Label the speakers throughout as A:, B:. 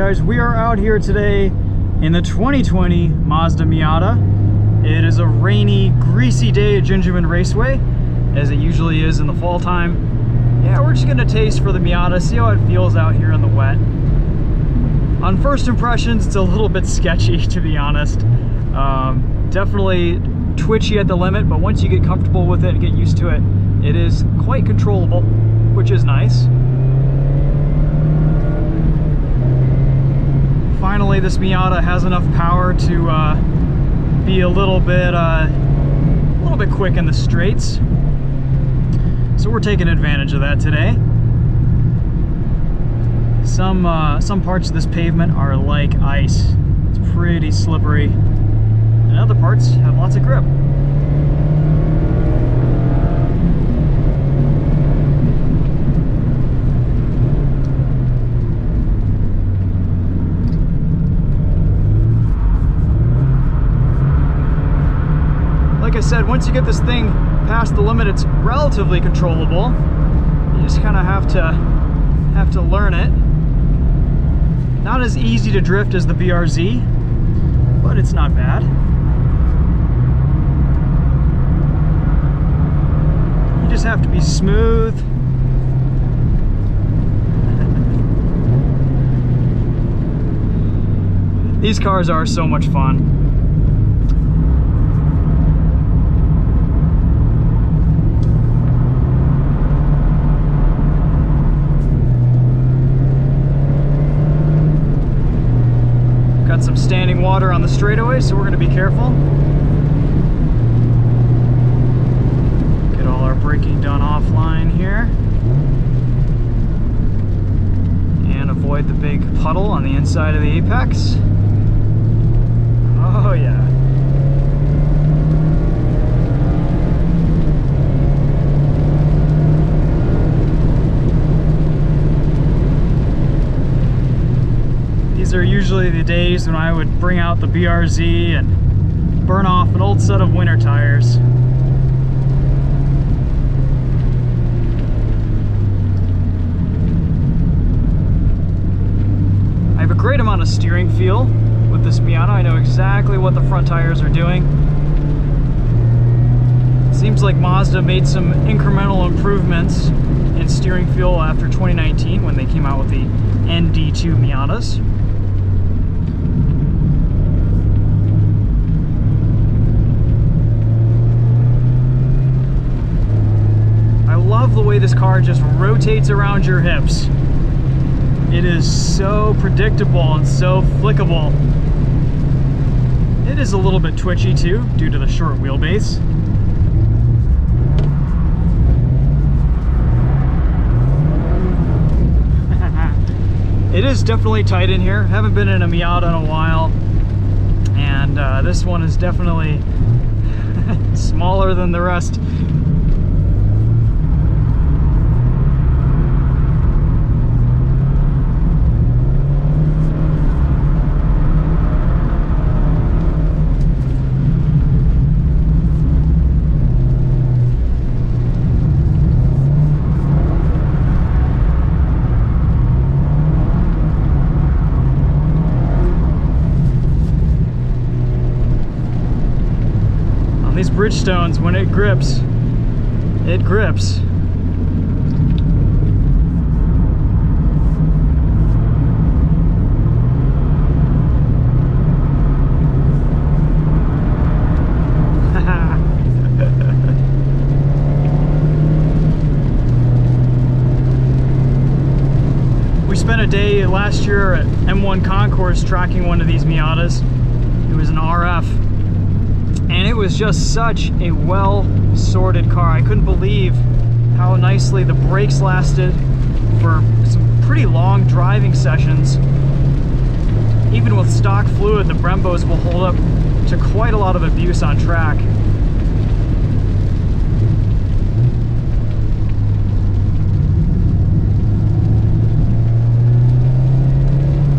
A: guys, we are out here today in the 2020 Mazda Miata. It is a rainy, greasy day at Gingerman Raceway, as it usually is in the fall time. Yeah, we're just gonna taste for the Miata, see how it feels out here in the wet. On first impressions, it's a little bit sketchy, to be honest. Definitely twitchy at the limit, but once you get comfortable with it and get used to it, it is quite controllable, which is nice. Finally, this Miata has enough power to be a little bit quick in the straights. So we're taking advantage of that today. Some parts of this pavement are like ice. It's pretty slippery, and other parts have lots of grip. Like I said, once you get this thing past the limit, it's relatively controllable. You just kind of have to learn it. Not as easy to drift as the BRZ, but it's not bad. You just have to be smooth. These cars are so much fun. Got some standing water on the straightaway, so we're going to be careful. Get all our braking done offline here. And avoid the big puddle on the inside of the apex. Oh yeah. These are usually the days when I would bring out the BRZ and burn off an old set of winter tires. I have a great amount of steering feel with this Miata. I know exactly what the front tires are doing. It seems like Mazda made some incremental improvements in steering feel after 2019 when they came out with the ND2 Miatas. I love the way this car just rotates around your hips. It is so predictable and so flickable. It is a little bit twitchy too, due to the short wheelbase. It is definitely tight in here. Haven't been in a Miata in a while, and this one is definitely smaller than the rest. These Bridgestones, when it grips, it grips. We spent a day last year at M1 Concourse tracking one of these Miatas. It was an RF. And it was just such a well-sorted car. I couldn't believe how nicely the brakes lasted for some pretty long driving sessions. Even with stock fluid, the Brembos will hold up to quite a lot of abuse on track.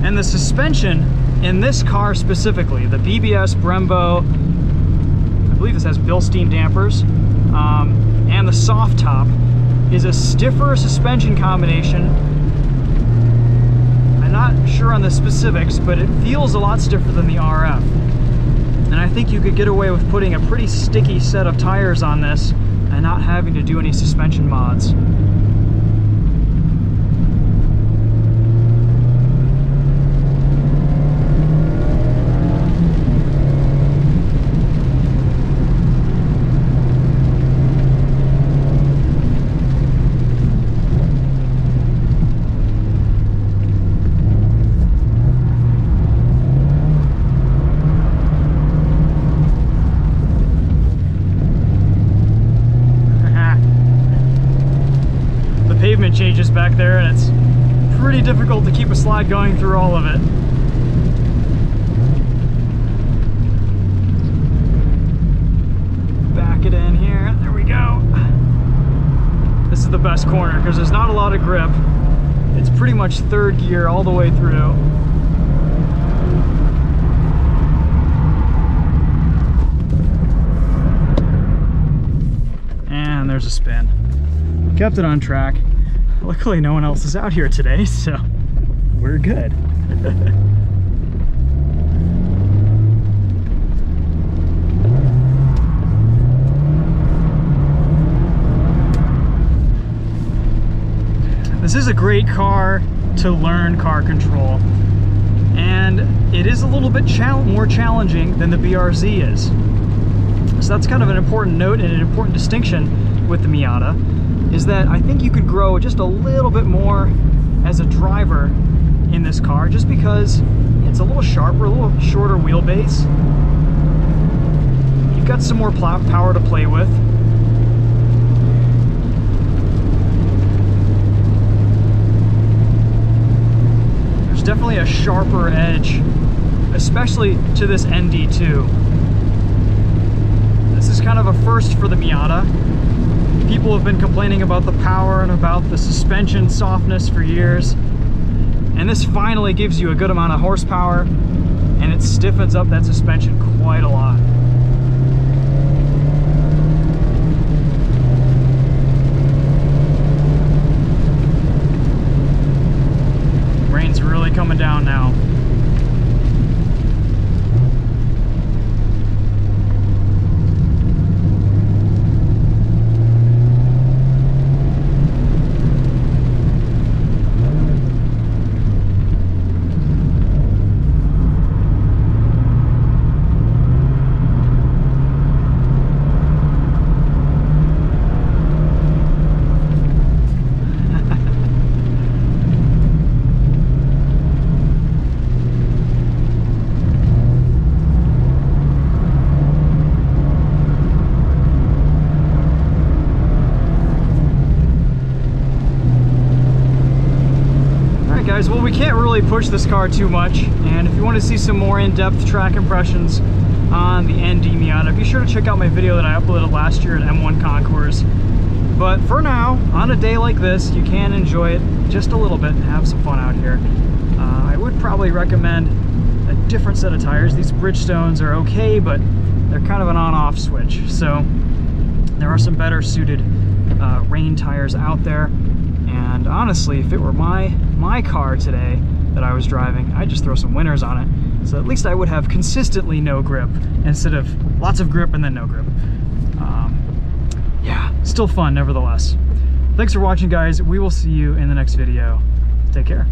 A: And the suspension in this car specifically, the BBS Brembo, I believe this has Bilstein dampers, and the soft top, is a stiffer suspension combination. I I'm not sure on the specifics, but it feels a lot stiffer than the RF. And I think you could get away with putting a pretty sticky set of tires on this and not having to do any suspension mods. Pavement changes back there, and it's pretty difficult to keep a slide going through all of it. Back it in here. There we go. This is the best corner because there's not a lot of grip. It's pretty much third gear all the way through. And there's a spin. Kept it on track. Luckily no one else is out here today, so we're good. This is a great car to learn car control, and it is a little bit more challenging than the BRZ is. So that's kind of an important note and an important distinction with the Miata, is that I think you could grow just a little bit more as a driver in this car, just because it's a little sharper, a little shorter wheelbase. You've got some more power to play with. There's definitely a sharper edge, especially to this ND2. This is kind of a first for the Miata. People have been complaining about the power and about the suspension softness for years, and this finally gives you a good amount of horsepower, and it stiffens up that suspension quite a lot. Rain's really coming down now. Well, we can't really push this car too much, and if you want to see some more in-depth track impressions on the ND Miata, be sure to check out my video that I uploaded last year at M1 Concours. But for now, on a day like this, you can enjoy it just a little bit and have some fun out here. I would probably recommend a different set of tires. These Bridgestones are okay, but they're kind of an on-off switch, so there are some better suited rain tires out there. And honestly, if it were my car today that I was driving, I'd just throw some Winners on it, so at least I would have consistently no grip instead of lots of grip and then no grip. Yeah, still fun nevertheless. Thanks for watching, guys. We will see you in the next video. Take care.